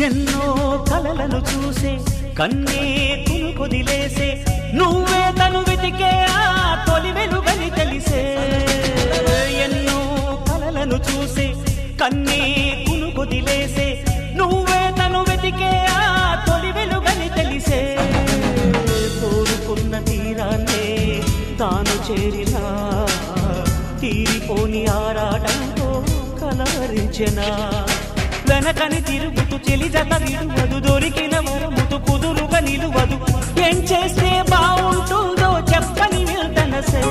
ఎన్నో కలలను చూసే కన్నే కొదిలేసే నువ్వే తను వెతికే ఆ తొలి వెలుగని తెలిసే ఎన్నో కలలను చూసే కన్నే కొదిలేసే నువ్వే తను వెతికే ఆ తొలి వెలుగని తెలిసే కోరుకున్న తీరాన్నే తాను చేరినా తీరిపోని ఆరాటంతో కలవరించెనా వెనకని తిరుగుతూ చెలి జత విడువదు దొరికిన వరముతు కుదురుగా నిలువదు ఏం చేస్తే బాగుంటుందో చెప్పని నిల్తనసే